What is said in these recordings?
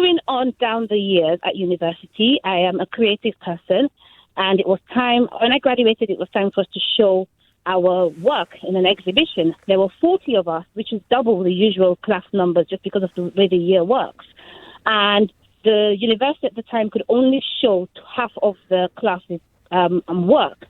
Following on down the years at university, I am a creative person, and it was time, when I graduated, it was time for us to show our work in an exhibition. There were 40 of us, which is double the usual class numbers just because of the way the year works. And the university at the time could only show half of the classes' work.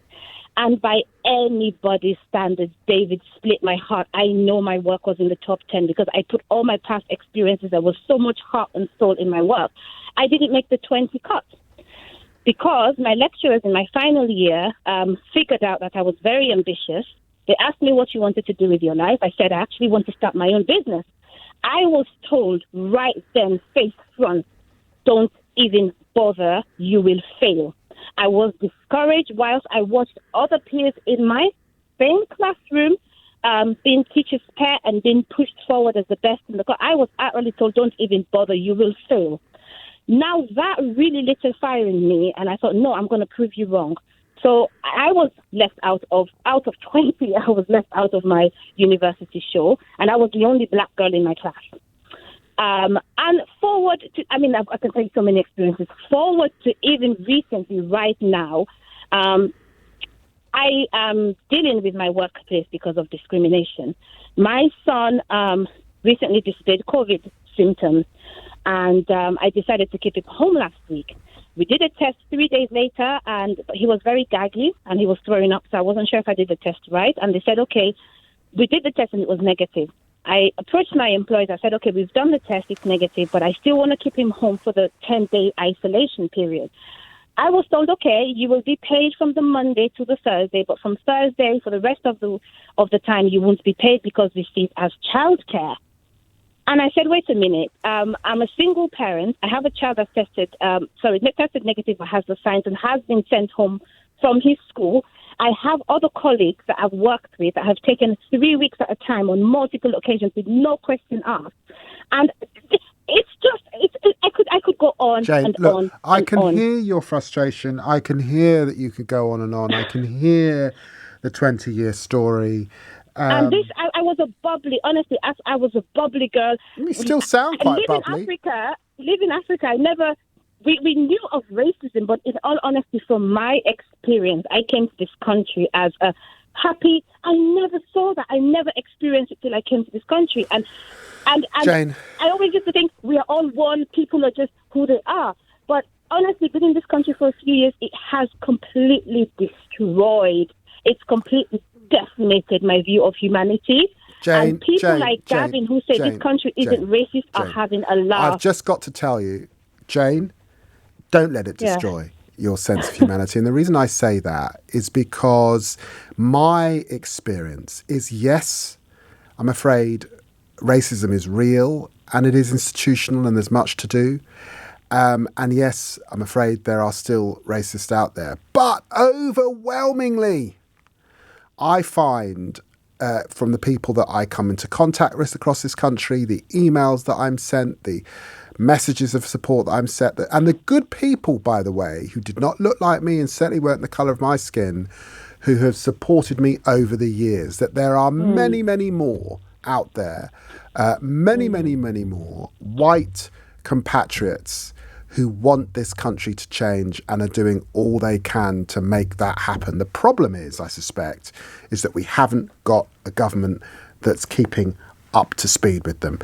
And by anybody's standards, David split my heart. I know my work was in the top 10 because I put all my past experiences. There was so much heart and soul in my work. I didn't make the 20 cuts because my lecturers in my final year figured out that I was very ambitious. They asked me what you wanted to do with your life. I said, I actually want to start my own business. I was told right then, face front, don't even bother, you will fail. I was discouraged whilst I watched other peers in my same classroom being teacher's pet and being pushed forward as the best in the class. I was utterly told, don't even bother, you will fail. Now that really lit a fire in me, and I thought, no, I'm going to prove you wrong. So I was left out of 20, I was left out of my university show, and I was the only black girl in my class. And forward to, I can tell you so many experiences. Forward to even recently, right now, I am dealing with my workplace because of discrimination. My son recently displayed COVID symptoms, and I decided to keep him home last week. We did a test 3 days later, and he was very gaggy, and he was throwing up, so I wasn't sure if I did the test right. And they said, okay, we did the test, and it was negative. I approached my employers. I said, okay, we've done the test. It's negative, but I still want to keep him home for the 10-day isolation period. I was told, okay, you will be paid from the Monday to the Thursday, but from Thursday for the rest of the time you won't be paid because we see it as childcare. And I said, wait a minute, I'm a single parent. I have a child that's tested negative but has the signs and has been sent home from his school. I have other colleagues that I've worked with that have taken 3 weeks at a time on multiple occasions with no question asked. And I could go on Jane, and look, on. I can hear your frustration. I can hear that you could go on and on. I can hear the 20-year story. And this, I was a bubbly, honestly, I was a bubbly girl. You still sound quite bubbly. Live in Africa, I never... We knew of racism, but in all honesty, from my experience, I came to this country as a happy. I never saw that. I never experienced it till I came to this country. And Jane, I always used to think we are all one. People are just who they are. But honestly, being in this country for a few years, it has completely destroyed. It's completely decimated my view of humanity. Jane, and people like Gavin who say this country isn't racist are having a laugh. I've just got to tell you, Jane, don't let it destroy your sense of humanity. And the reason I say that is because my experience is, yes, I'm afraid racism is real and it is institutional and there's much to do. And yes, I'm afraid there are still racists out there. But overwhelmingly, I find from the people that I come into contact with across this country, the emails that I'm sent, the messages of support that I'm sent, and the good people, by the way, who did not look like me and certainly weren't the colour of my skin, who have supported me over the years, that there are many, many more out there, many more white compatriots who want this country to change and are doing all they can to make that happen. The problem is, I suspect, is that we haven't got a government that's keeping up to speed with them.